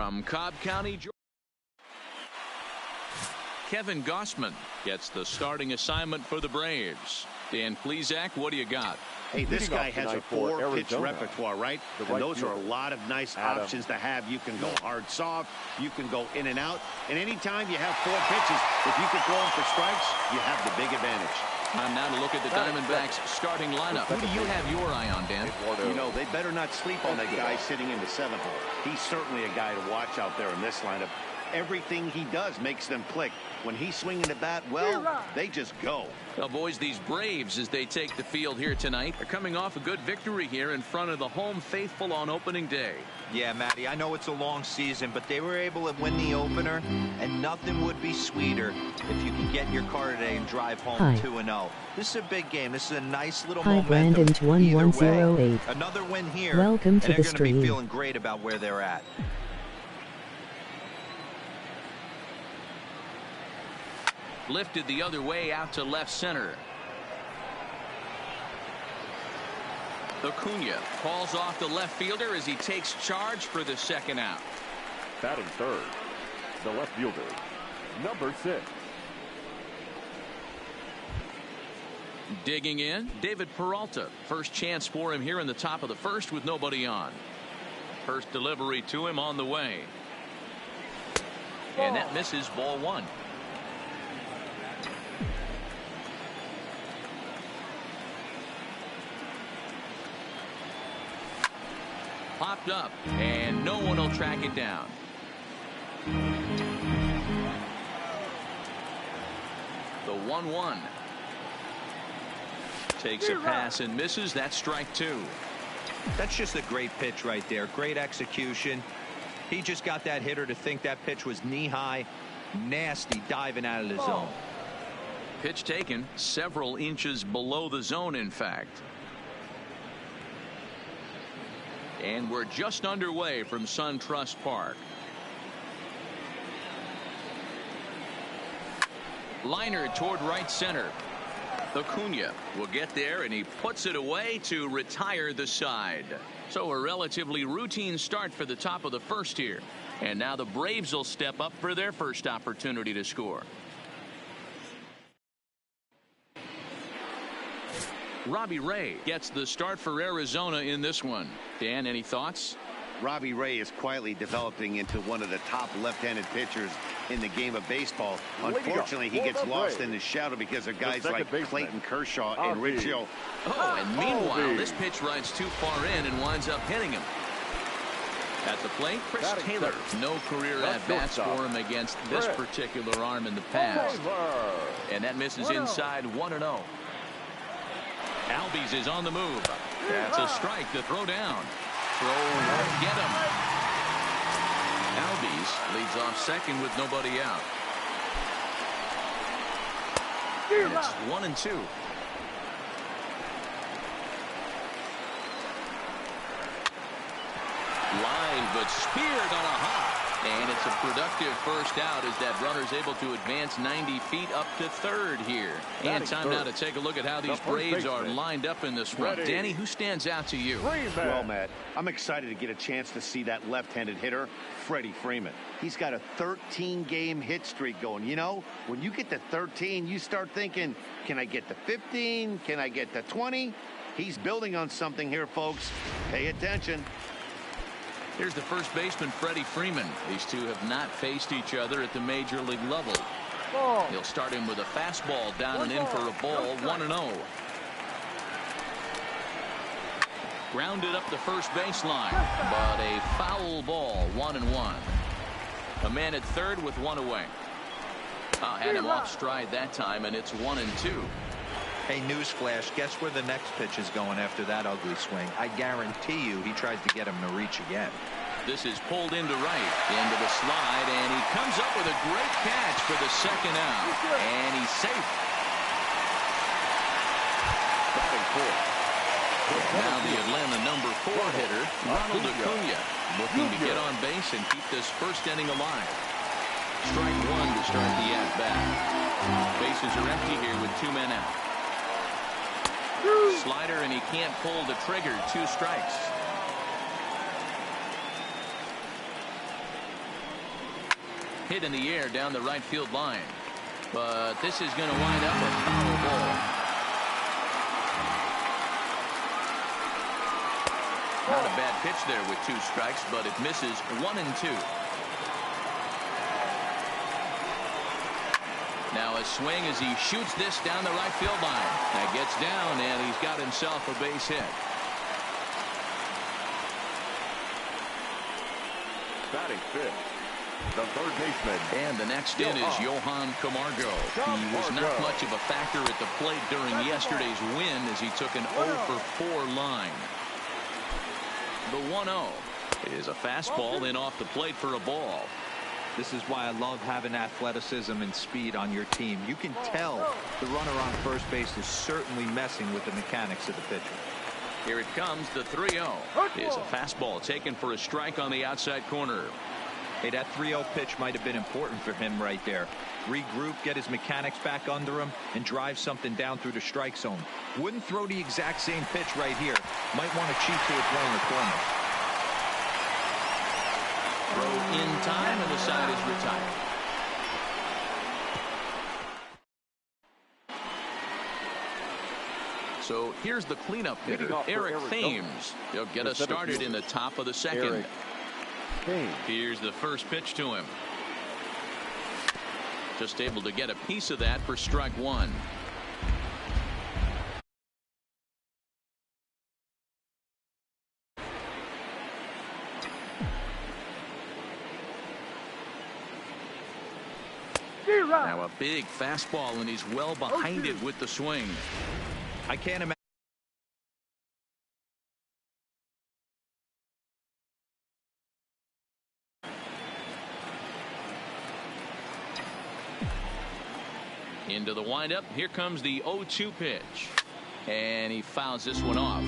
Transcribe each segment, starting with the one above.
From Cobb County, Georgia, Kevin Gossman gets the starting assignment for the Braves. Dan Plesac, what do you got? Hey, this guy has a 4-pitch repertoire, right? And those are a lot of nice options to have. You can go hard, soft. You can go in and out. And anytime you have 4 pitches, if you can throw them for strikes, you have the big advantage. Time now to look at the Diamondbacks starting lineup. Who do you have your eye on, Dan? You know, they better not sleep on that guy sitting in the 7th hole. He's certainly a guy to watch out there in this lineup. Everything he does makes them click. When he's swinging the bat, well, they just go. Well, boys, these Braves, as they take the field here tonight, are coming off a good victory here in front of the home faithful on opening day. Yeah, Matty, I know it's a long season, but they were able to win the opener, and nothing would be sweeter if you could get in your car today and drive home 2-0. This is a big game. This is a nice little momentum. Brandon1108. Another win here. Welcome to the stream. And they're going to be feeling great about where they're at. Lifted the other way out to left center. Acuna calls off the left fielder as he takes charge for the second out. Batting third, the left fielder, number 6. Digging in, David Peralta. First chance for him here in the top of the first with nobody on. First delivery to him on the way. And that misses, ball 1. Popped up, and no one will track it down. The 1-1. Takes a pass and misses. That's strike 2. That's just a great pitch right there. Great execution. He just got that hitter to think that pitch was knee-high. Nasty diving out of the zone. Pitch taken several inches below the zone, in fact. And we're just underway from SunTrust Park. Liner toward right center. Acuna will get there, and he puts it away to retire the side. So a relatively routine start for the top of the first here. And now the Braves will step up for their first opportunity to score. Robbie Ray gets the start for Arizona in this one. Dan, any thoughts? Robbie Ray is quietly developing into one of the top left-handed pitchers in the game of baseball. Unfortunately, he gets lost in the shadow because of guys like Clayton Kershaw and Riccio. Oh, and meanwhile, this pitch rides too far in and winds up hitting him. At the plate, Chris Taylor. No career at-bats for him against this particular arm in the past. And that misses inside 1-0. Albies is on the move. That's a strike to throw down. Throw won't get him. Albies leads off second with nobody out. And it's 1-2. Line, but speared on a hop. And it's a productive first out as that runner's able to advance 90 feet up to third here. And time now to take a look at how these Braves are lined up in this one. Danny, who stands out to you? Well, Matt, I'm excited to get a chance to see that left-handed hitter, Freddie Freeman. He's got a 13-game hit streak going. You know, when you get to 13, you start thinking, can I get to 15? Can I get to 20? He's building on something here, folks. Pay attention. Here's the first baseman, Freddie Freeman. These two have not faced each other at the major league level. He'll start him with a fastball down and in for a ball, 1-0. Grounded up the first baseline, but a foul ball, 1-1. A man at third with one away. Had him off stride that time, and it's 1-2. Hey, newsflash, guess where the next pitch is going after that ugly swing? I guarantee you he tries to get him to reach again. This is pulled into right, into the slide, and he comes up with a great catch for the second out. And he's safe. Batting fourth. Now the Atlanta number 4 hitter, Ronald Acuna, looking to get on base and keep this first inning alive. Strike 1 to start the at-bat. Bases are empty here with 2 men out. Slider, and he can't pull the trigger. 2 strikes. hit in the air down the right field line. But this is going to wind up a foul ball. Not a bad pitch there with 2 strikes, but it misses 1-2. Now a swing as he shoots this down the right field line. That gets down, and he's got himself a base hit. Batting fifth, the third baseman. And the next in is Johan Camargo. He was not much of a factor at the plate during yesterday's win as he took an 0-for-4 line. The 1-0 is a fastball in off the plate for a ball. This is why I love having athleticism and speed on your team. You can tell the runner on first base is certainly messing with the mechanics of the pitcher. Here it comes. The 3-0 is a fastball taken for a strike on the outside corner. Hey, that 3-0 pitch might have been important for him right there. Regroup, get his mechanics back under him, and drive something down through the strike zone. Wouldn't throw the exact same pitch right here. Might want to cheat to a throw in the corner. Throw in time, and the side is retired. So here's the cleanup hitter, Eric Thames. He'll get us started in the top of the second. Here's the first pitch to him. Just able to get a piece of that for strike 1. Now a big fastball, and he's well behind it with the swing. I can't imagine. Into the windup. Here comes the 0-2 pitch. And he fouls this one off.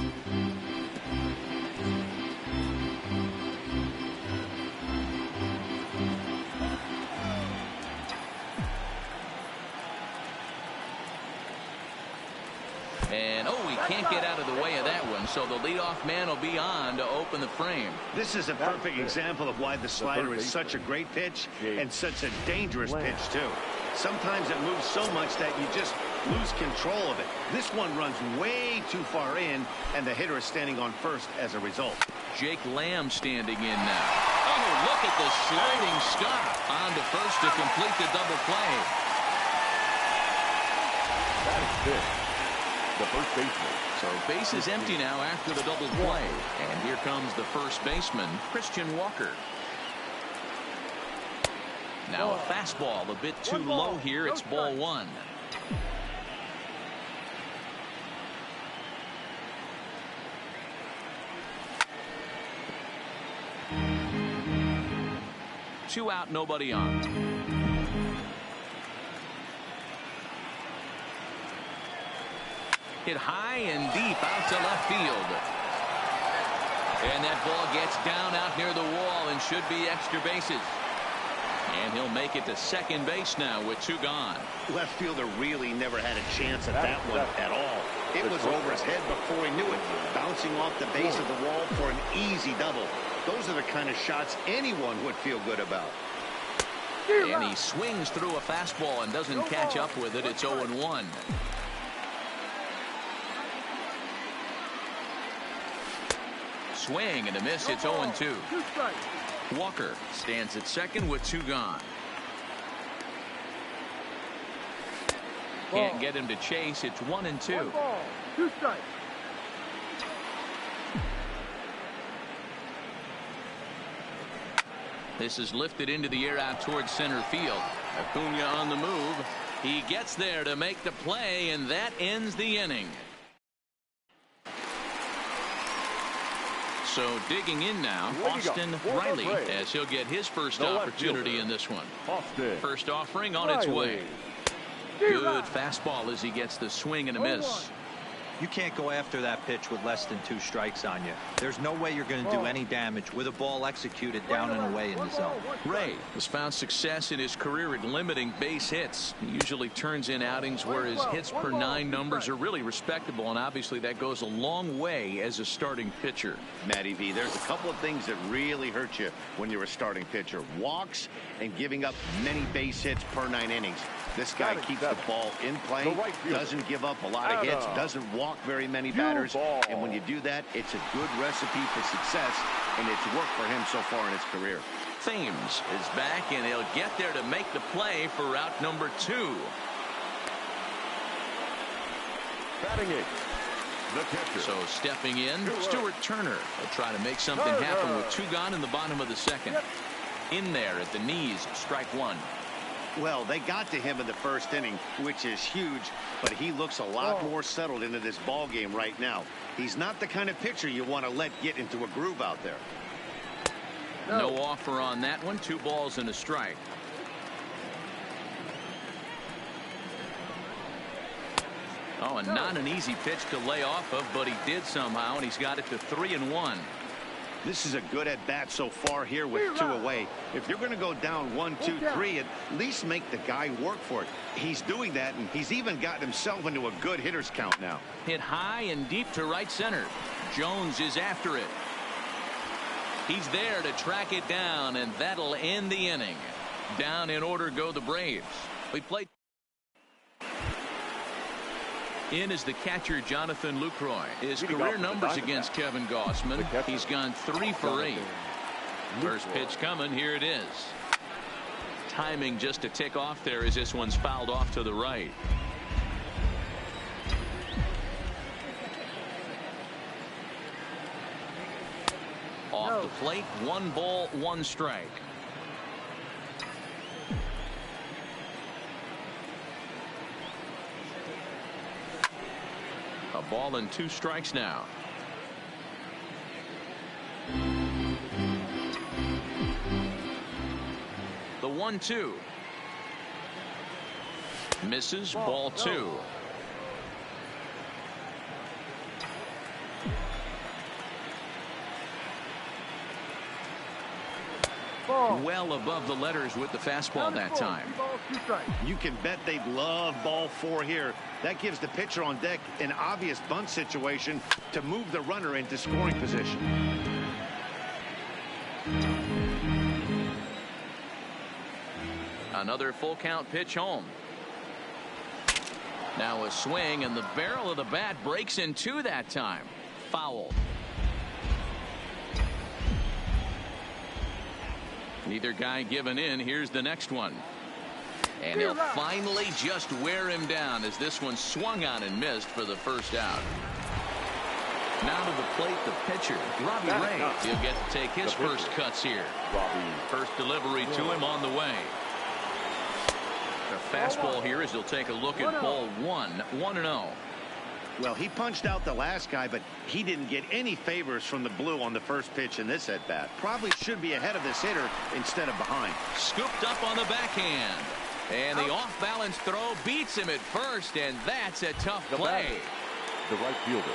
And he can't get out of the way of that one, so the leadoff man will be on to open the frame. This is a perfect example of why the slider is such a great pitch and such a dangerous pitch too. Sometimes it moves so much that you just lose control of it. This one runs way too far in, and the hitter is standing on first as a result. Jake Lamb standing in now. Oh, look at the sliding stop on to first to complete the double play. That is fifth, the first baseman. So base is empty now after the double play. And here comes the first baseman, Christian Walker. Now a fastball a bit too low here. It's ball 1. Two out, nobody on. Hit high and deep out to left field. And that ball gets down out near the wall and should be extra bases. And he'll make it to second base now with 2 gone. Left fielder really never had a chance at that one at all. It was over his head before he knew it, bouncing off the base of the wall for an easy double. Those are the kind of shots anyone would feel good about. And he swings through a fastball and doesn't catch up with it. It's 0-1. Swing and a miss. It's 0-2. Walker stands at second with 2 gone. Can't get him to chase. It's 1-2. 2 strikes. This is lifted into the air out towards center field. Acuna on the move. He gets there to make the play, and that ends the inning. So digging in now, Austin Riley, as he'll get his first opportunity in this one. First offering on its way. Good fastball as he gets the swing and a miss. You can't go after that pitch with less than 2 strikes on you. There's no way you're going to do any damage with a ball executed down and away in the zone. Ray has found success in his career at limiting base hits. He usually turns in outings where his hits per 9 numbers are really respectable, and obviously that goes a long way as a starting pitcher. Matty V, there's a couple of things that really hurt you when you're a starting pitcher. Walks and giving up many base hits per 9 innings. This guy keeps the ball in play, doesn't give up a lot of hits, doesn't walk very many batters, and when you do that, it's a good recipe for success, and it's worked for him so far in his career. Thames is back, and he'll get there to make the play for route number 2. Batting 8, the catcher. So stepping in, Stuart Turner will try to make something happen with 2 gone in the bottom of the 2nd. In there at the knees, strike 1. Well, they got to him in the first inning, which is huge, but he looks a lot more settled into this ball game right now. He's not the kind of pitcher you want to let get into a groove out there. No offer on that one. 2 balls and a strike. Oh, and not an easy pitch to lay off of, but he did somehow, and he's got it to 3-1. This is a good at-bat so far here with 2 away. If you're going to go down 1, 2, 3, at least make the guy work for it. He's doing that, and he's even gotten himself into a good hitter's count now. Hit high and deep to right center. Jones is after it. He's there to track it down, and that'll end the inning. Down in order go the Braves. We played. In is the catcher, Jonathan Lucroy. His career numbers against Kevin Gossman. He's gone 3 for 8. First pitch coming. Here it is. Timing just a tick off there as this one's fouled off to the right. Off the plate, 1 ball, 1 strike. A ball and 2 strikes now. The 1-2. Misses, ball 2. Well above the letters with the fastball that time. You can bet they'd love ball 4 here. That gives the pitcher on deck an obvious bunt situation to move the runner into scoring position. Another full count pitch home. Now a swing, and the barrel of the bat breaks in 2 that time. Foul. Neither guy giving in. Here's the next one. And he'll finally just wear him down as this one swung on and missed for the first out. Now to the plate, the pitcher, Robbie Ray. He'll get to take his first cuts here. First delivery to him on the way. The fastball here as he'll take a look at ball 1, 1-0. Well, he punched out the last guy, but he didn't get any favors from the blue on the first pitch in this at-bat. Probably should be ahead of this hitter instead of behind. Scooped up on the backhand. And the off-balance throw beats him at first, and that's a tough play. The right fielder,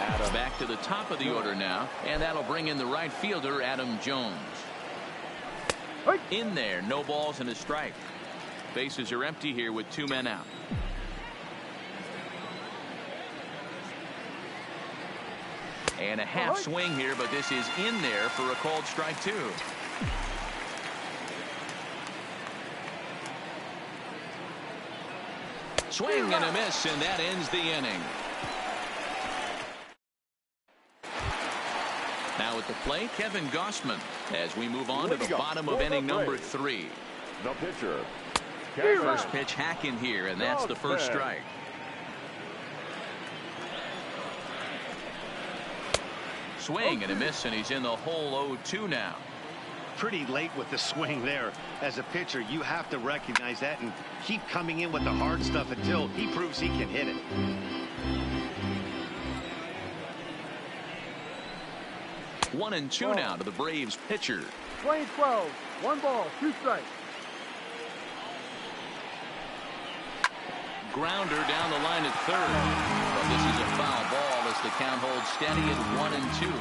Adam. Back to the top of the order now, and that'll bring in the right fielder, Adam Jones. In there, no balls and a strike. Bases are empty here with 2 men out. And a half swing here, but this is in there for a called strike 2. Swing and a miss, and that ends the inning. Now at the plate, Kevin Gossman, as we move on to the bottom of inning number 3. The pitcher. First pitch hacking here, and that's the first strike. Swing and a miss, and he's in the hole 0-2 now. Pretty late with the swing there. As a pitcher, you have to recognize that and keep coming in with the hard stuff until he proves he can hit it. One and two now to the Braves pitcher. 20-12, 1 ball, 2 strikes. Grounder down the line at third. But this is a Foul ball as the count holds steady at 1-2.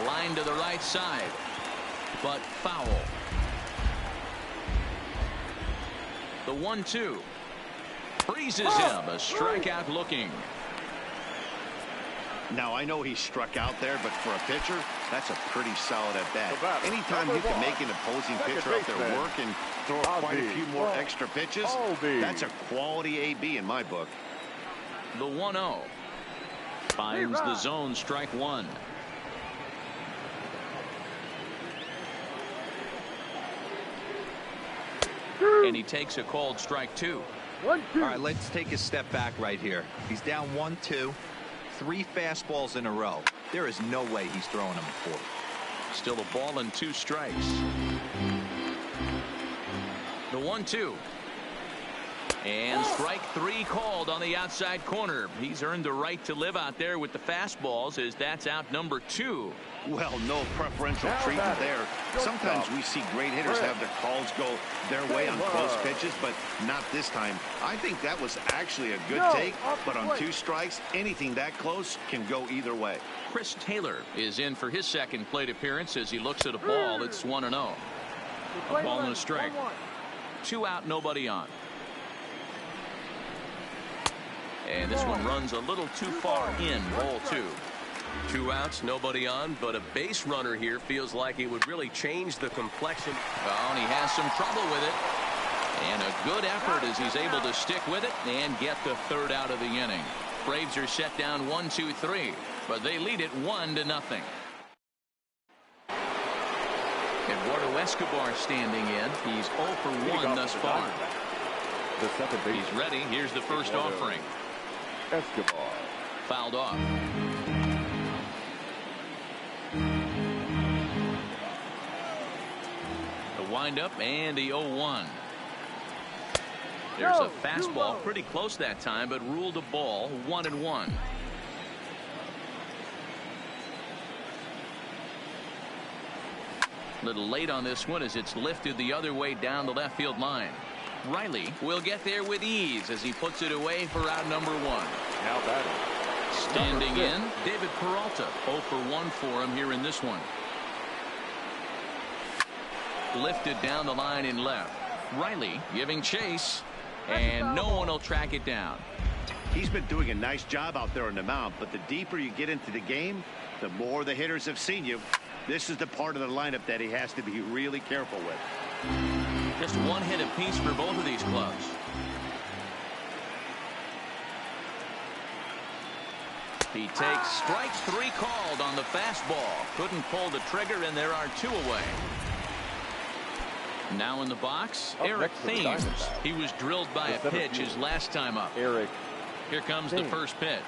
Line to the right side, but foul. The 1-2 freezes him. A strikeout looking. Now, I know he struck out there, but for a pitcher, that's a pretty solid at bat. Anytime you can make an opposing pitcher out there work and throw quite a few more extra pitches, that's a quality AB in my book. The 1-0 finds the zone, strike one. And he takes a called strike two. All right, let's take a step back right here. He's down 1-2. 3 fastballs in a row. There is no way he's throwing them a 40. Still a ball and 2 strikes. The 1-2. And strike 3 called on the outside corner. He's earned the right to live out there with the fastballs, as that's out number 2. Well, no preferential treatment there. Sometimes we see great hitters have their calls go their way on close pitches, but not this time. I think that was actually a good take, but on 2 strikes, anything that close can go either way. Chris Taylor is in for his second plate appearance as he looks at a ball. It's 1-0. A ball and a strike. 2 out, nobody on. And this one runs a little too far in. Ball 2. 2 outs, nobody on, but a base runner here feels like it would really change the complexion. Oh, and he has some trouble with it. And a good effort as he's able to stick with it and get the 3rd out of the inning. Braves are set down 1-2-3, but they lead it 1-0. Eduardo Escobar standing in. He's 0 for 1 thus far. The second base. He's ready. Here's the first offering. Escobar. Fouled off. The windup and the 0-1. There's a fastball pretty close that time, but ruled a ball. 1-1. A little late on this one as it's lifted the other way down the left field line. Riley will get there with ease as he puts it away for out number 1. Now batting. Standing in, David Peralta. 0 for 1 for him here in this one. Lifted down the line in left. Riley giving chase, and no one will track it down. He's been doing a nice job out there on the mound, but the deeper you get into the game, the more the hitters have seen you. This is the part of the lineup that he has to be really careful with. Just 1 hit apiece for both of these clubs. He takes strike 3 called on the fastball. Couldn't pull the trigger, and there are 2 away. Now in the box, Eric Thames. He was drilled by a pitch his last time up. Eric. Here comes the first pitch.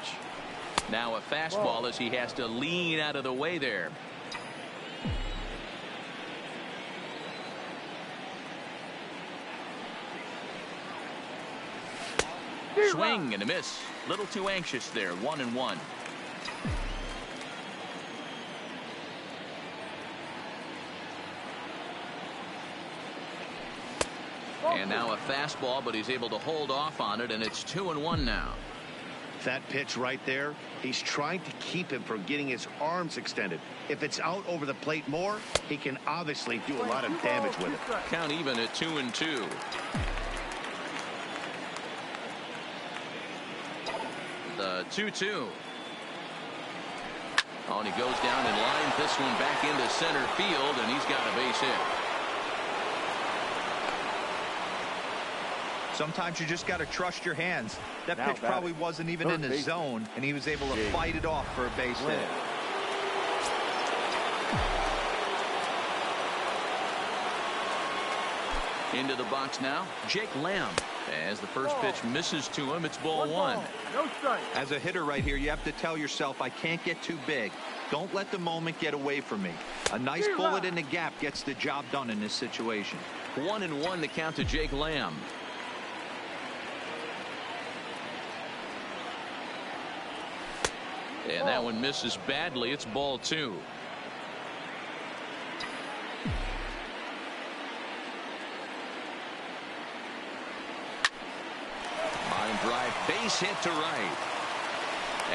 Now a fastball as he has to lean out of the way there. Swing and a miss. Little too anxious there. 1-1. And now a fastball, but he's able to hold off on it, and it's 2-1 now. That pitch right there, he's trying to keep him from getting his arms extended. If it's out over the plate more, he can obviously do a lot of damage with it. Count even at 2-2. The 2-2. Oh, and he goes down and lines this one back into center field, and he's got a base hit. Sometimes you just got to trust your hands. That pitch probably wasn't even in the zone, and he was able to fight it off for a base hit. Into the box now, Jake Lamb. As the first pitch misses to him, it's ball 1. No strike. As a hitter right here, you have to tell yourself, I can't get too big. Don't let the moment get away from me. A nice bullet in the gap gets the job done in this situation. 1-1 to count to Jake Lamb. And that one misses badly. It's ball 2. Line drive, base base hit to right.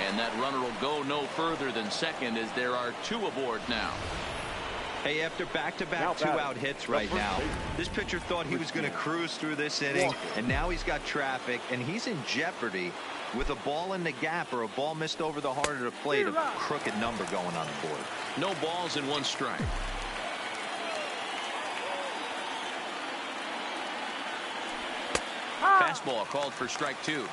And that runner will go no further than second as there are 2 aboard now. Hey, after back-to-back 2-out hits right now, this pitcher thought he was going to cruise through this inning, and now he's got traffic, and he's in jeopardy with a ball in the gap or a ball missed over the heart of the plate, a crooked number going on the board. No balls and 1 strike. Fastball called for strike 2.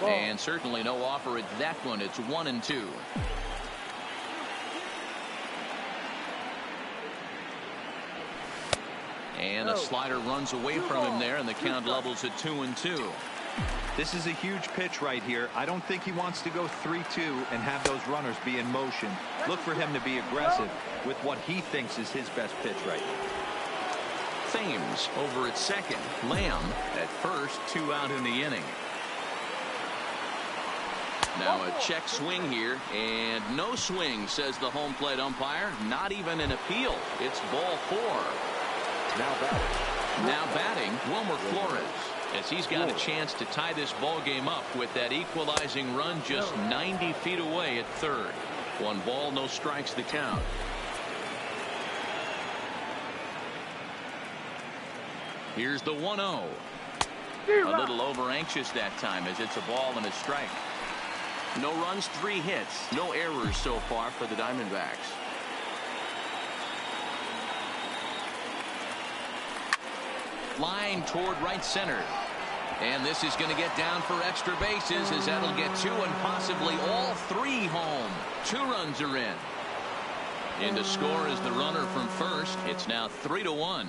And certainly no offer at that one. It's 1-2. And a slider runs away from him there, and the count levels at 2-2. This is a huge pitch right here. I don't think he wants to go 3-2 and have those runners be in motion. Look for him to be aggressive with what he thinks is his best pitch right now. Thames over at second. Lamb at first. 2 out in the inning. Now a check swing here, and no swing, says the home plate umpire. Not even an appeal. It's ball 4. Now batting, Wilmer Flores, as he's got a chance to tie this ball game up with that equalizing run just 90 feet away at third. 1 ball, no strikes the count. Here's the 1-0. A little over anxious that time as it's a ball and a strike. No runs, 3 hits, no errors so far for the Diamondbacks. Line toward right center. And this is going to get down for extra bases as that'll get 2 and possibly all 3 home. 2 runs are in. In to score is the runner from first. It's now 3-1.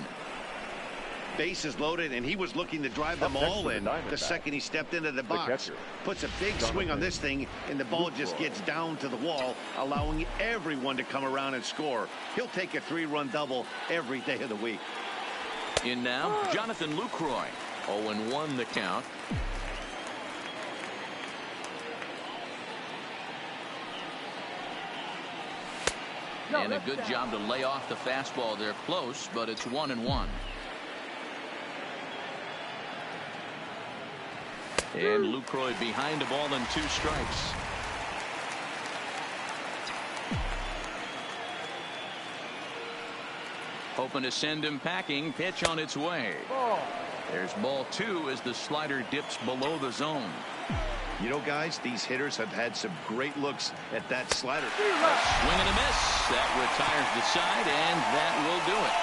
Bases loaded, and he was looking to drive them all in the second he stepped into the box. Puts a big swing on this thing, and the ball just gets down to the wall, allowing everyone to come around and score. He'll take a 3-run double every day of the week. In now, Jonathan Lucroy. 0-1 the count. And a good job to lay off the fastball there close, but it's 1-1. And Lucroy behind the ball and 2 strikes. Hoping to send him packing. Pitch on its way. There's ball 2 as the slider dips below the zone. You know, guys, these hitters have had some great looks at that slider. Swing and a miss. That retires the side, and that will do it.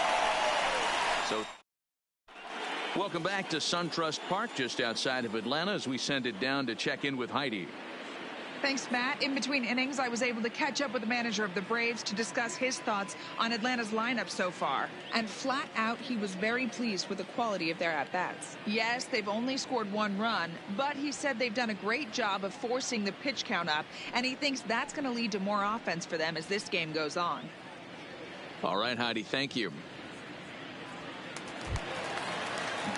So welcome back to SunTrust Park just outside of Atlanta as we send it down to check in with Heidi. Thanks, Matt. In between innings, I was able to catch up with the manager of the Braves to discuss his thoughts on Atlanta's lineup so far. And flat out, he was very pleased with the quality of their at-bats. Yes, they've only scored 1 run, but he said they've done a great job of forcing the pitch count up, and he thinks that's going to lead to more offense for them as this game goes on. All right, Heidi, thank you.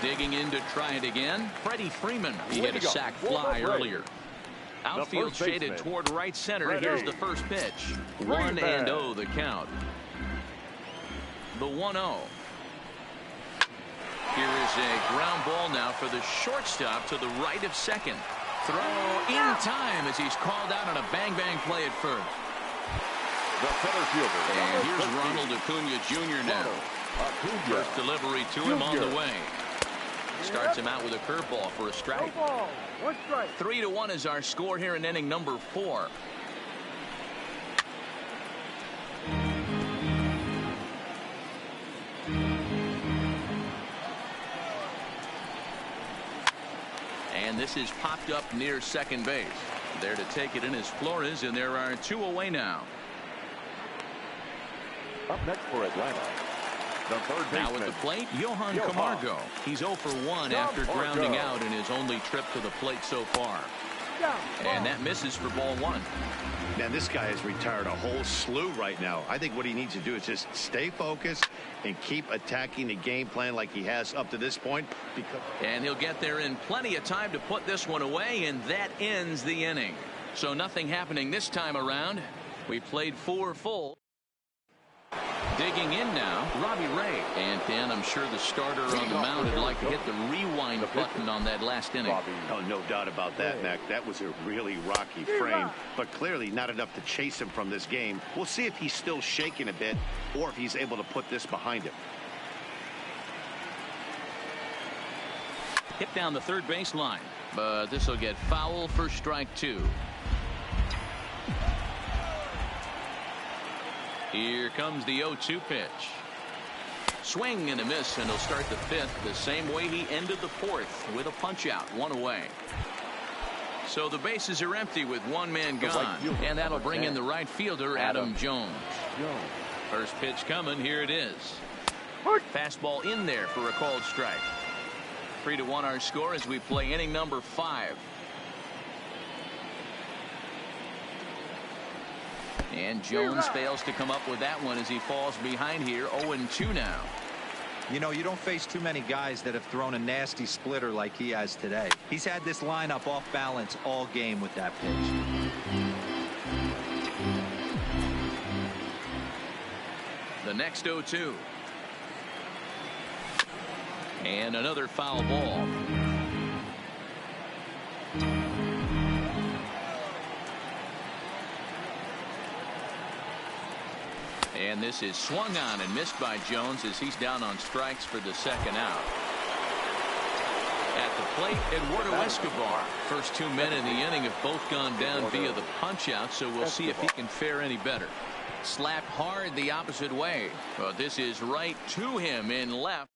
Digging in to try it again. Freddie Freeman. He hit a sac fly earlier. Outfield shaded toward right center. Here's the first pitch. 1-0 the count. The 1-0. Here is a ground ball now for the shortstop to the right of second. Throw in time as he's called out on a bang-bang play at first. The center fielder. And here's Ronald Acuna Jr. now. First delivery to him on the way. Starts him out with a curveball for a strike. 1 strike. 3-1 is our score here in inning number 4. And this is popped up near second base. There to take it in is Flores, and there are 2 away now. Up next for Atlanta, the third Now baseman, at the plate, Johan Camargo. He's 0 for 1 after grounding out in his only trip to the plate so far. And that misses for ball 1. Man, this guy has retired a whole slew right now. I think what he needs to do is just stay focused and keep attacking the game plan like he has up to this point. And he'll get there in plenty of time to put this one away, and that ends the inning. So nothing happening this time around. We played 4 full. Digging in now, Robbie Ray. And Dan, I'm sure the starter on the mound would like to hit the rewind button on that last inning. Oh, no doubt about that, Mac. That was a really rocky frame, but clearly not enough to chase him from this game. We'll see if he's still shaking a bit or if he's able to put this behind him. Hit down the third base line, but this will get foul for strike 2. Here comes the 0-2 pitch. Swing and a miss, and he'll start the 5th the same way he ended the 4th with a punch out, 1 away. So the bases are empty with 1 man gone, and that'll bring in the right fielder, Adam Jones. First pitch coming, here it is. Fastball in there for a called strike. 3-1 our score as we play inning number 5. And Jones fails to come up with that one as he falls behind here. 0-2 now. You know, you don't face too many guys that have thrown a nasty splitter like he has today. He's had this lineup off balance all game with that pitch. The next 0-2. And another foul ball. And this is swung on and missed by Jones as he's down on strikes for the second out. At the plate, Eduardo Escobar. First 2 men in the inning have both gone down via the punch out, so we'll see if he can fare any better. Slapped hard the opposite way. But this is right to him in left.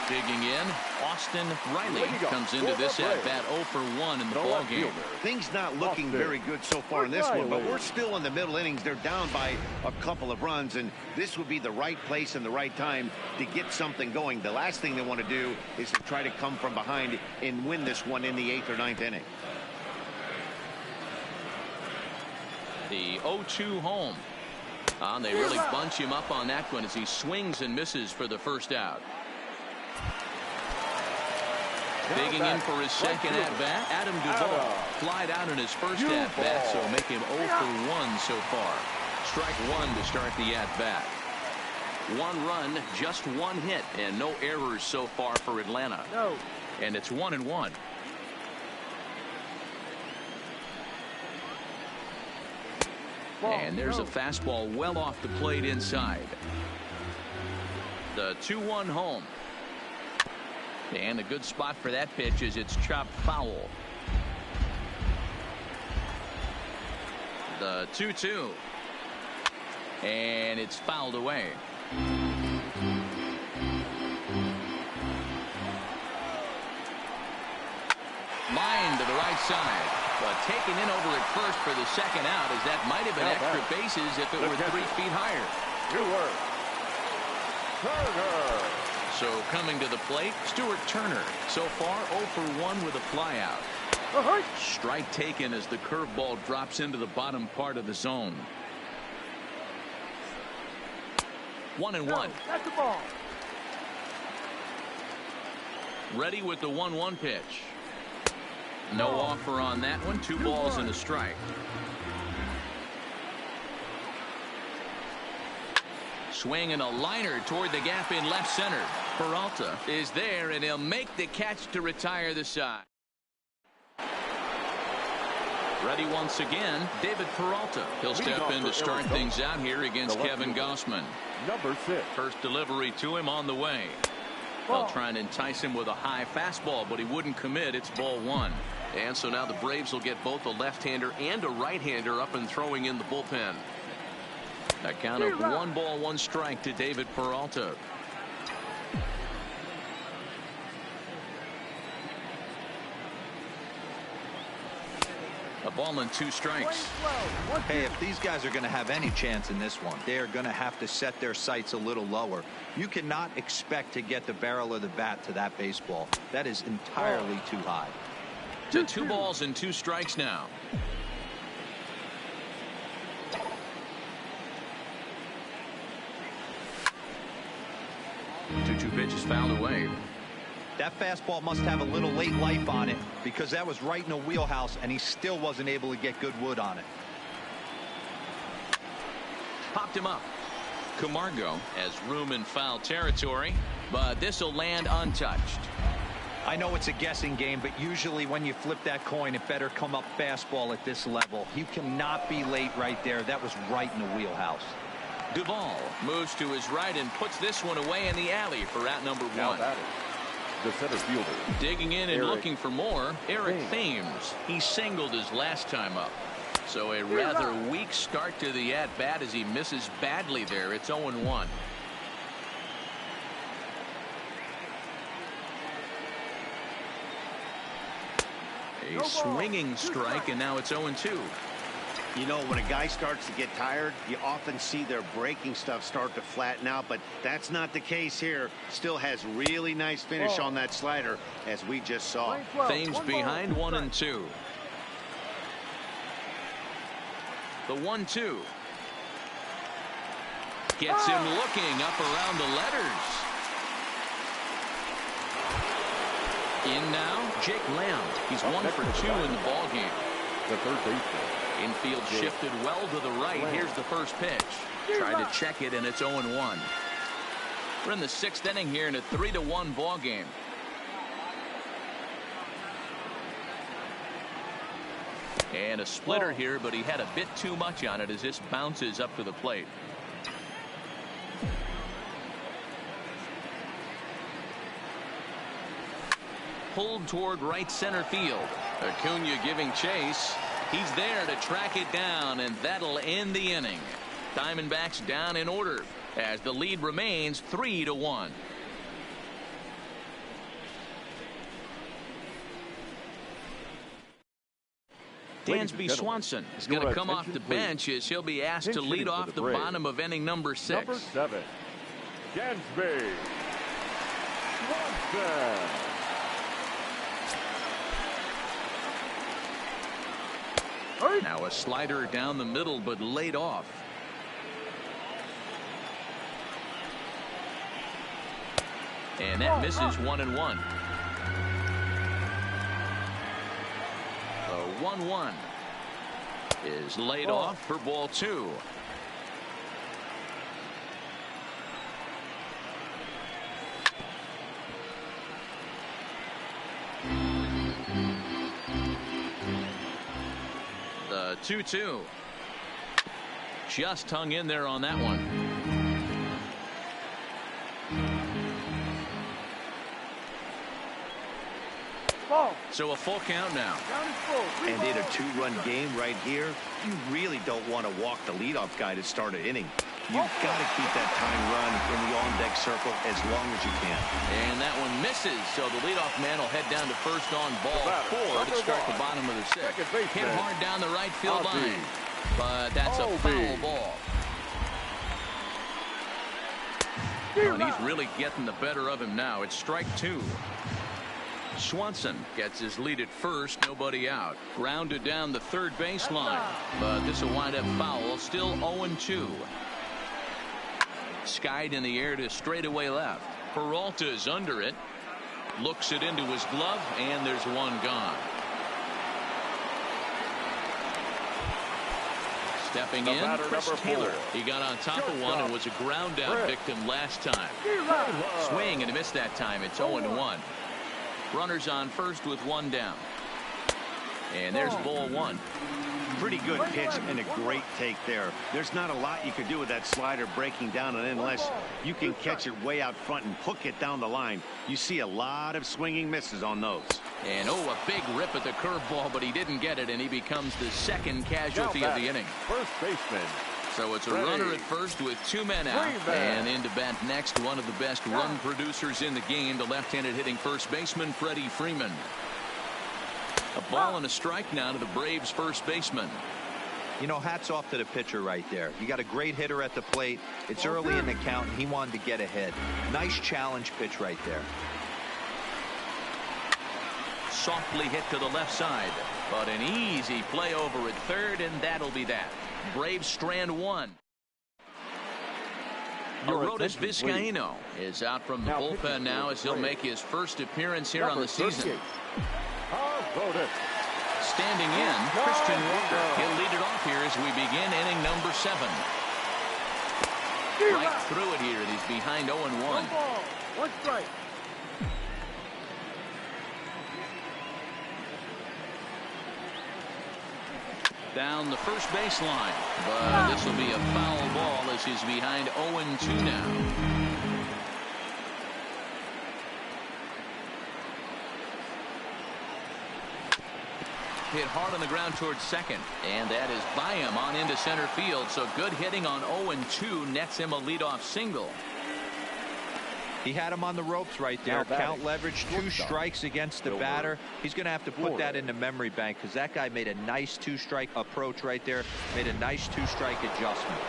Digging in, Austin Riley comes into this at bat 0 for 1 in the ball game. Things not looking very good so far in this one, but we're still in the middle innings. They're down by a couple of runs, and this would be the right place and the right time to get something going. The last thing they want to do is to try to come from behind and win this one in the 8th or 9th inning. The 0-2 home. They really bunch him up on that one as he swings and misses for the first out. Digging in for his second at-bat, Adam Duvall. Flied out in his first at-bat, so make him 0 for 1 so far. Strike 1 to start the at-bat. 1 run, just 1 hit, and no errors so far for Atlanta. And it's 1-1. And there's a fastball well off the plate inside. The 2-1 home. And a good spot for that pitch is it's chopped foul. The 2-2. And it's fouled away. Line to the right side. But taken in over at first for the second out, as that might have been extra bases if it were 3 feet higher. Turner. So coming to the plate, Stuart Turner. So far 0 for 1 with a flyout. Strike taken as the curveball drops into the bottom part of the zone. 1-1. That's the ball. Ready with the 1-1 pitch. No offer on that one. 2 balls and a strike. Swing and a liner toward the gap in left center. Peralta is there, and he'll make the catch to retire the side. Ready once again, David Peralta. He'll step in to start things out here against Kevin Gossman. Number 6. First delivery to him on the way. They'll try and entice him with a high fastball, but he wouldn't commit. It's ball 1. And so now the Braves will get both a left-hander and a right-hander up and throwing in the bullpen. A count of 1 ball, 1 strike to David Peralta. A ball and 2 strikes. Hey, if these guys are going to have any chance in this one, they are going to have to set their sights a little lower. You cannot expect to get the barrel of the bat to that baseball. That is entirely too high. To 2 balls and 2 strikes now. Two pitches fouled away. That fastball must have a little late life on it, because that was right in the wheelhouse and he still wasn't able to get good wood on it. Popped him up. Camargo has room in foul territory, but this will land untouched. I know it's a guessing game, but usually when you flip that coin, it better come up fastball at this level. You cannot be late right there. That was right in the wheelhouse. Duvall moves to his right and puts this one away in the alley for out number Now one. batting, the center fielder. Digging in and Eric looking for more, Eric Thames. He singled his last time up. So a rather weak start to the at-bat as he misses badly there. It's 0-1. A swinging strike, and now it's 0-2. You know, when a guy starts to get tired, you often see their breaking stuff start to flatten out, but that's not the case here. Still has really nice finish on that slider, as we just saw. Thames behind 1-2. The 1-2. Gets him looking up around the letters. In now, Jake Lamb. He's 1 for 2 in the ball game. The third baseman. Infield shifted well to the right. Here's the first pitch. Tried to check it, and it's 0-1. We're in the 6th inning here in a 3-1 ball game. And a splitter here, but he had a bit too much on it as this bounces up to the plate. Pulled toward right center field. Acuna giving chase. He's there to track it down, and that'll end the inning. Diamondbacks down in order as the lead remains 3-1. Dansby Swanson is going to come off the bench as he'll be asked to lead off the bottom of inning number 6. Number 7, Dansby Swanson. Now a slider down the middle, but laid off. And that misses 1-1. The 1-1 is laid off for ball 2. The 2-2. Just hung in there on that one. So a full count now. And in a 2-run game right here, you really don't want to walk the leadoff guy to start an inning. You've got to keep that tying run in the on-deck circle as long as you can. And that one misses, so the leadoff man will head down to first on ball 4 to start the bottom of the 6th. Hit hard down the right field line, but that's a foul ball. Oh, and he's really getting the better of him now. It's strike 2. Swanson gets his lead at first, nobody out. Grounded down the third baseline, but this will wind up foul. Still 0-2. Skied in the air to straightaway left. Peralta is under it. Looks it into his glove, and there's one gone. Stepping in, Chris Taylor. He got on top of one and was a ground out victim last time. Swing and a miss that time. It's 0-1. Runners on first with one down. And there's ball 1. Pretty good pitch and a great take there. There's not a lot you could do with that slider breaking down, and unless you can catch it way out front and hook it down the line, you see a lot of swinging misses on those. And a big rip at the curveball, but he didn't get it, and he becomes the second casualty of the inning. First baseman. So it's a runner at first with 2 men out. And into bat next, one of the best run producers in the game, the left-handed hitting first baseman, Freddie Freeman. A ball and a strike now to the Braves first baseman. You know, hats off to the pitcher right there. You got a great hitter at the plate. It's early in the count, and he wanted to get ahead. Nice challenge pitch right there. Softly hit to the left side, but an easy play over at third, and that'll be that. Braves strand 1. Arodys Vizcaíno is out from the bullpen now as he'll make his first appearance here on the season. Standing in, Christian Walker. He'll lead it off here as we begin inning number 7. Right through it here, and he's behind 0-1. 1 ball, 1 strike. Down the first baseline, but this will be a foul ball as he's behind 0-2 now. Hit hard on the ground towards second, and that is by him on into center field. So good hitting on 0-2 nets him a leadoff single. He had him on the ropes right there. Count leverage, 2 strikes against the batter. He's going to have to put that in the memory bank because that guy made a nice 2-strike approach right there. Made a nice 2-strike adjustment.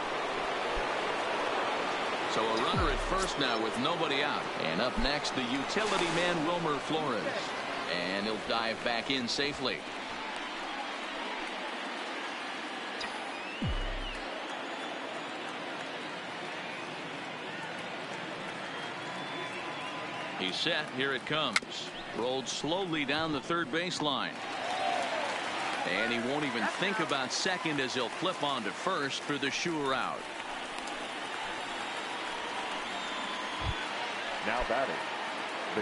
So a runner at first now with nobody out. And up next, the utility man, Wilmer Flores. And he'll dive back in safely. He's set. Here it comes. Rolled slowly down the third baseline. And he won't even think about second as he'll flip on to first for the sure out. Now batting.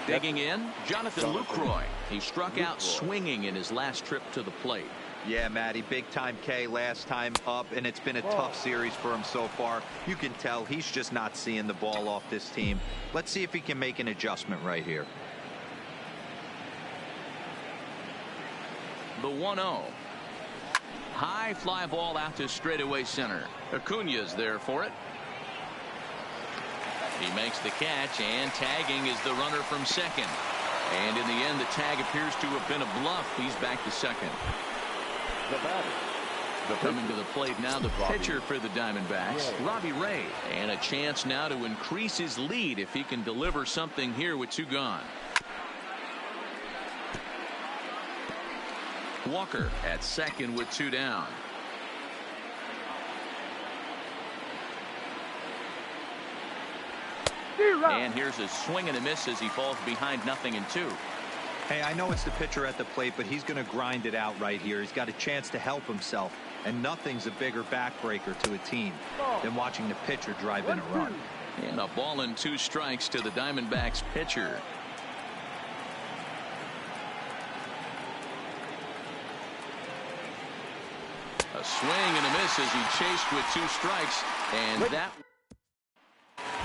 Digging in, Jonathan Lucroy. He struck out swinging in his last trip to the plate. Yeah, Matty, big time K last time up, and it's been a tough series for him so far. You can tell he's just not seeing the ball off this team. Let's see if he can make an adjustment right here. The 1-0. High fly ball out to straightaway center. Acuna's there for it. He makes the catch, and tagging is the runner from second. And in the end, the tag appears to have been a bluff. He's back to second. The batter. Coming to the plate now, the pitcher for the Diamondbacks, Robbie Ray. And a chance now to increase his lead if he can deliver something here with 2 gone. Walker at second with 2 down. And here's a swing and a miss as he falls behind 0-2. Hey, I know it's the pitcher at the plate, but he's going to grind it out right here. He's got a chance to help himself, and nothing's a bigger backbreaker to a team than watching the pitcher drive in a run. And a ball and 2 strikes to the Diamondbacks pitcher. A swing and a miss as he chased with 2 strikes, and that.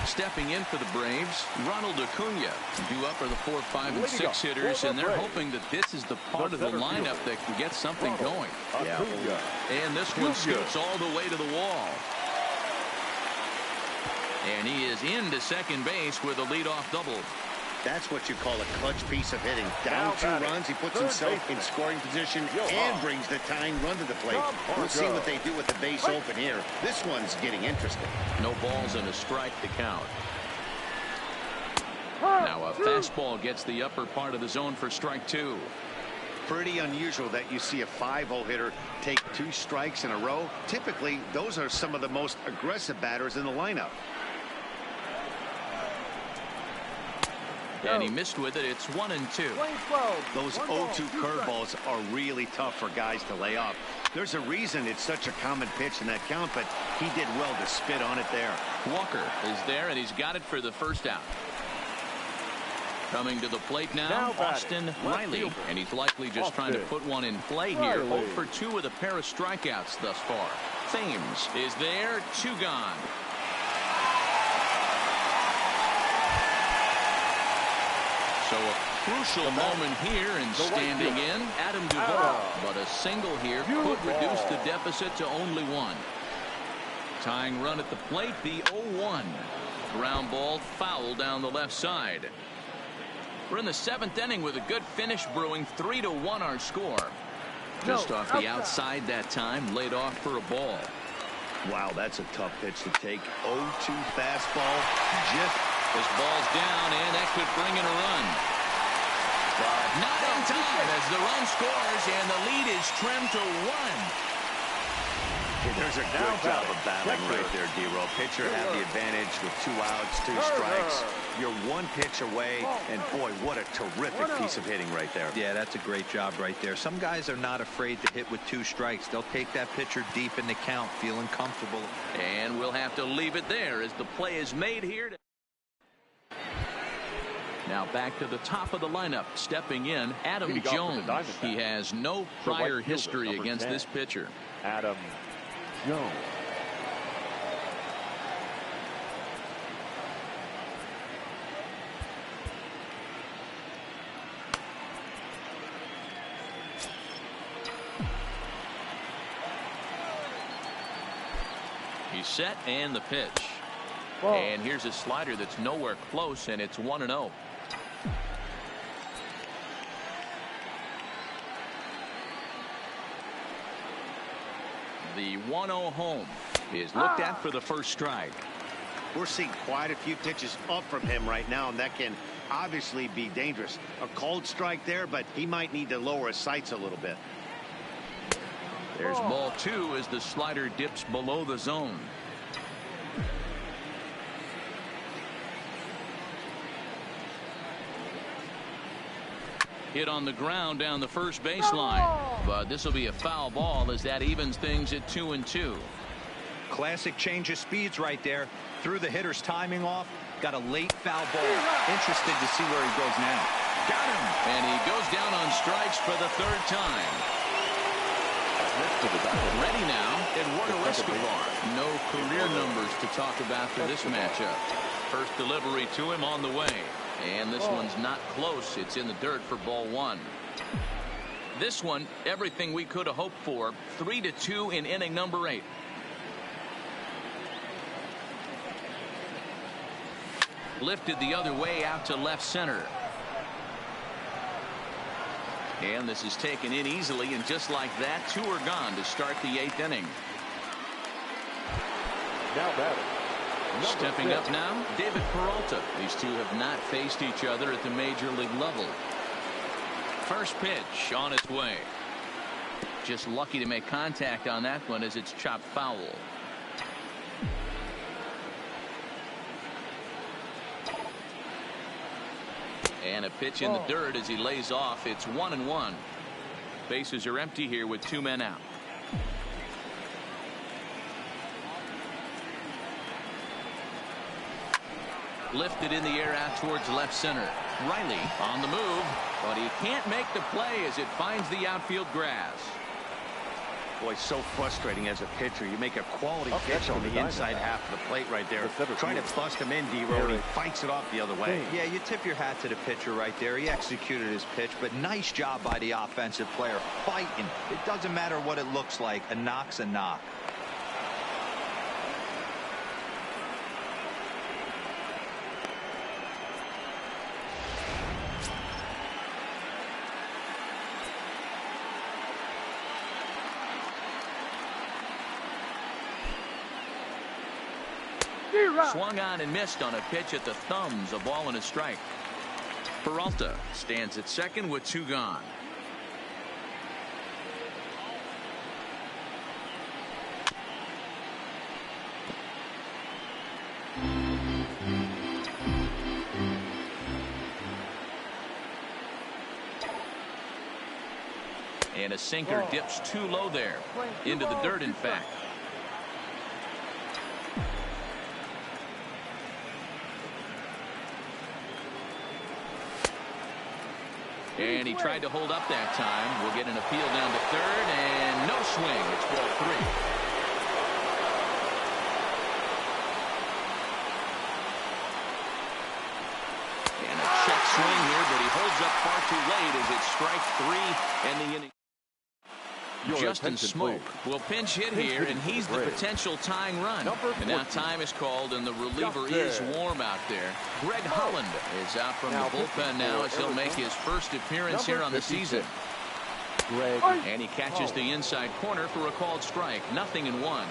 Stepping in for the Braves, Ronald Acuna. Due up are the 4, 5, and 6 hitters, and they're hoping that this is the part of the lineup that can get something going. Yeah. And this one scoots all the way to the wall. And he is into second base with a leadoff double. That's what you call a clutch piece of hitting. Down 2 runs, he puts himself in scoring position and brings the tying run to the plate. We'll see what they do with the base open here. This one's getting interesting. No balls and a strike to count. Now a fastball gets the upper part of the zone for strike 2. Pretty unusual that you see a 5-hole hitter take 2 strikes in a row. Typically, those are some of the most aggressive batters in the lineup. And he missed with it. It's 1-2. Those 0-2 curveballs are really tough for guys to lay off. There's a reason it's such a common pitch in that count, but he did well to spit on it there. Walker is there, and he's got it for the first out. Coming to the plate now, Austin Riley, and he's likely just trying to put one in play here. 0 for 2 with a pair of strikeouts thus far. Thames is there, 2 gone. So a crucial moment here, and standing in, Adam Duvall. But a single here could reduce the deficit to only 1. Tying run at the plate, the 0-1. Ground ball foul down the left side. We're in the 7th inning with a good finish brewing. 3-1 our score. Just off the outside that time, laid off for a ball. Wow, that's a tough pitch to take. 0-2 fastball. This ball's down, and that could bring in a run. But not in time as the run scores, and the lead is trimmed to 1. Hey, there's a good job of battling right there, D-Row. Pitcher had the advantage with 2 outs, 2 strikes. You're 1 pitch away, and boy, what a terrific piece of hitting right there. Yeah, that's a great job right there. Some guys are not afraid to hit with 2 strikes. They'll take that pitcher deep in the count, feeling comfortable. And we'll have to leave it there as the play is made here. Now back to the top of the lineup. Stepping in, Adam Jones. He has no prior history against this pitcher. Adam Jones. He's set, and the pitch. And here's a slider that's nowhere close, and it's 1-0. The 1-0 home is looked at for the first strike. We're seeing quite a few pitches up from him right now, and that can obviously be dangerous. A cold strike there, but he might need to lower his sights a little bit. There's ball 2 as the slider dips below the zone. Hit on the ground down the first baseline, but this will be a foul ball as that evens things at 2-2. Classic change of speeds right there. Threw the hitter's timing off. Got a late foul ball. Interested to see where he goes now. Got him, and he goes down on strikes for the 3rd time. Ready now, Eduardo Escobar. No career numbers to talk about for this matchup. First delivery to him on the way. And this one's not close. It's in the dirt for ball 1. This one, everything we could have hoped for. 3-2 in inning number 8. Lifted the other way out to left center. And this is taken in easily, and just like that, 2 are gone to start the 8th inning. Now batting. Stepping up now, David Peralta. These two have not faced each other at the major league level. First pitch on its way. Just lucky to make contact on that one as it's chopped foul. And a pitch in the dirt as he lays off. It's 1-1. Bases are empty here with 2 men out. Lifted in the air out towards left center. Riley on the move, but he can't make the play as it finds the outfield grass. Boy, so frustrating as a pitcher. You make a quality pitch on the inside half of the plate right there. Trying to bust him in, D-Row, and he fights it off the other way. Yeah, you tip your hat to the pitcher right there. He executed his pitch, but nice job by the offensive player. Fighting. It doesn't matter what it looks like. A knock's a knock. Swung on and missed on a pitch at the thumbs. A ball and a strike. Peralta stands at second with 2 gone. And a sinker dips too low there. Into the dirt, in fact. And he tried to hold up that time. We'll get an appeal down to third, and no swing. It's ball 3. And a check swing here, but he holds up far too late as it's strike 3 and the inning. Justin Smoke will pinch hit here, and he's the potential tying run. And now time is called, and the reliever is warm out there. Greg Holland is out from the bullpen now as he'll make his first appearance here on the season. And he catches the inside corner for a called strike. 0-1.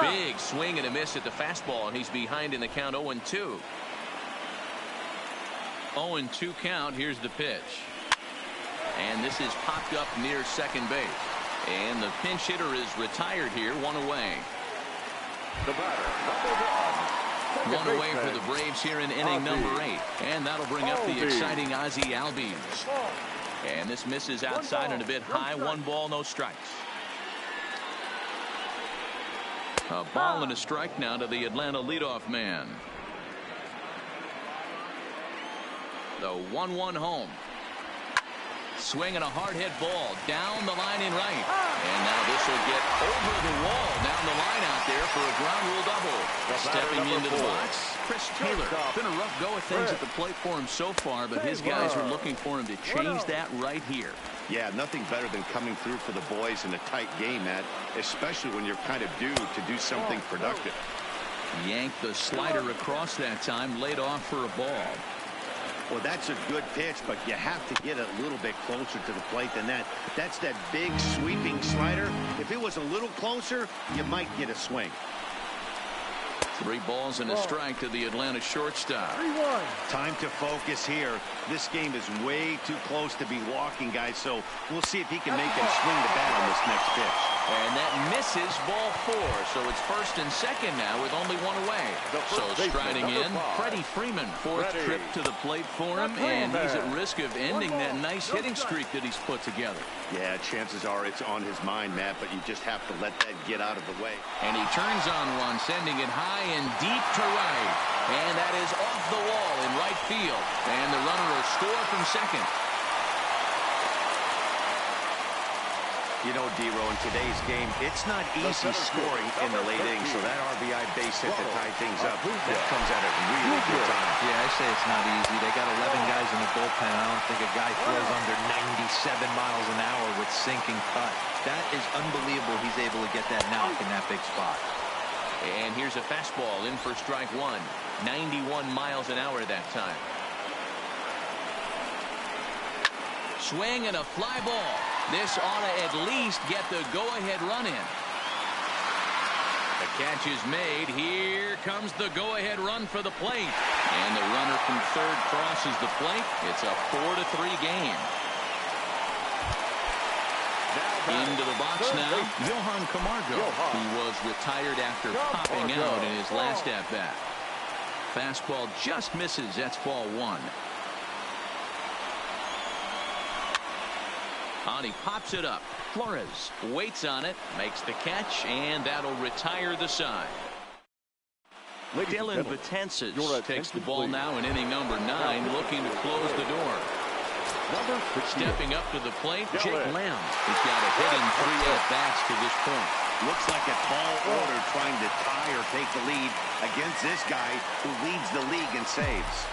Big swing and a miss at the fastball, and he's behind in the count 0-2. 0-2 count. Here's the pitch. And this is popped up near second base. And the pinch hitter is retired here, one away. The batter, number one. One away for the Braves here in inning number 8. And that'll bring up the exciting Ozzie Albies. And this misses outside and a bit high. 1 ball, no strikes. A ball and a strike now to the Atlanta leadoff man. The 1-1 home. Swinging a hard hit ball down the line in right. And now this will get over the wall down the line out there for a ground rule double. Stepping into the box, Chris Taylor. Been a rough go of things at the plate for him so far, but his guys are looking for him to change that right here. Yeah, nothing better than coming through for the boys in a tight game, Matt, especially when you're kind of due to do something productive. Yanked the slider across that time, laid off for a ball. Well, that's a good pitch, but you have to get a little bit closer to the plate than that. That's that big sweeping slider. If it was a little closer, you might get a swing. 3 balls and a strike to the Atlanta shortstop. 3-1. Time to focus here. This game is way too close to be walking, guys, so we'll see if he can make him swing the bat on this next pitch. And that misses, ball 4. So it's first and second now with only 1 away. So striding in, Freddie Freeman, 4th trip to the plate for him, and he's at risk of ending that nice hitting streak that he's put together. Yeah, chances are it's on his mind, Matt, but you just have to let that get out of the way. And he turns on one, sending it high and deep to right. And that is off the wall in right field. And the runner will score from second. You know, D-Row, in today's game, it's not easy scoring in the late innings, so that RBI base hit to tie things up, that comes at a really good time. Yeah, I say it's not easy. They got 11 guys in the bullpen. I don't think a guy throws under 97 miles an hour with sinking cut. That is unbelievable. He's able to get that knock in that big spot. And here's a fastball in for strike 1. 91 miles an hour that time. Swing and a fly ball. This ought to at least get the go-ahead run in. The catch is made. Here comes the go-ahead run for the plate. And the runner from third crosses the plate. It's a 4-3 game. Into the box now, Johan Camargo. He was retired after popping out in his last at-bat. Fastball just misses. That's ball 1. And he pops it up. Flores waits on it, makes the catch, and that'll retire the side. Dylan Betances takes the ball now in inning number 9, looking to close the door. Stepping up to the plate, Jake Lamb. He's got a hit in 3 at-bats to this point. Looks like a tall order trying to tie or take the lead against this guy who leads the league in saves.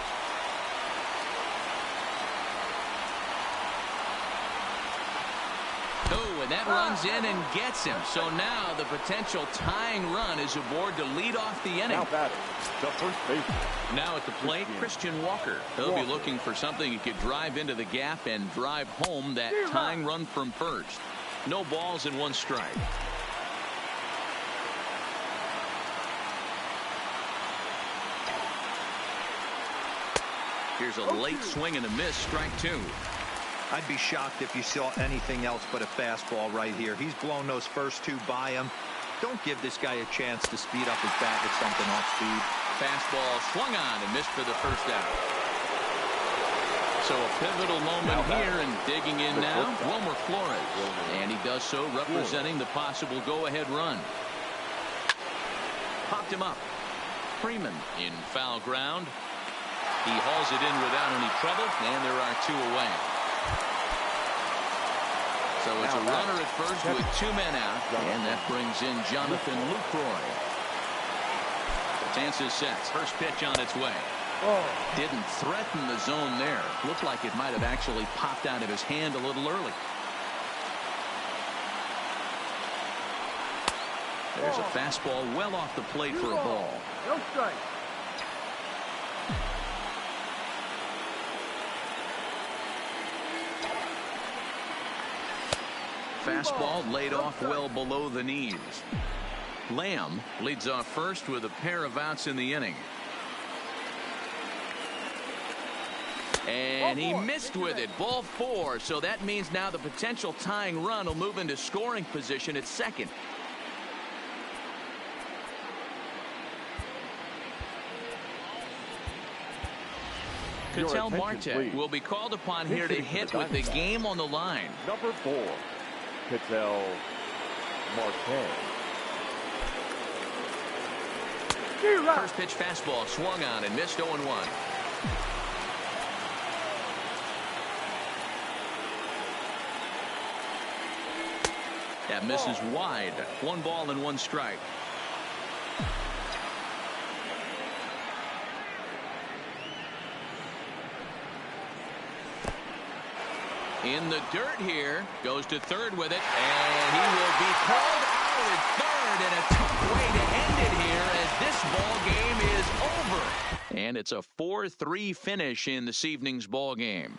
And that runs in and gets him. So now the potential tying run is aboard to lead off the inning. Now batting, the first baseman. Now at the plate, Christian Walker. He'll be looking for something he could drive into the gap and drive home that tying run from first. No balls and 1 strike. Here's a late swing and a miss, strike 2. I'd be shocked if you saw anything else but a fastball right here. He's blown those first 2 by him. Don't give this guy a chance to speed up his bat with something off speed. Fastball swung on and missed for the first out. So a pivotal moment here, and digging in now, Wilmer Flores. And he does so representing the possible go-ahead run. Popped him up. Freeman in foul ground. He hauls it in without any trouble, and there are 2 away. So it's a runner at first with 2 men out, and that brings in Jonathan Lucroy. Betances sets. First pitch on its way. Didn't threaten the zone there. Looked like it might have actually popped out of his hand a little early. There's a fastball well off the plate for a ball. No strike. Fastball laid off well below the knees. Lamb leads off first with a pair of outs in the inning. And he missed with it. Ball 4. So that means now the potential tying run will move into scoring position at second. Ketel Marte will be called upon here to hit with the game on the line. Number 4, Ketel Marte. First pitch fastball swung on and missed 0-1. That misses wide. 1 ball and 1 strike. In the dirt here, goes to third with it, and he will be called out at third, and a tough way to end it here as this ball game is over. And it's a 4-3 finish in this evening's ball game.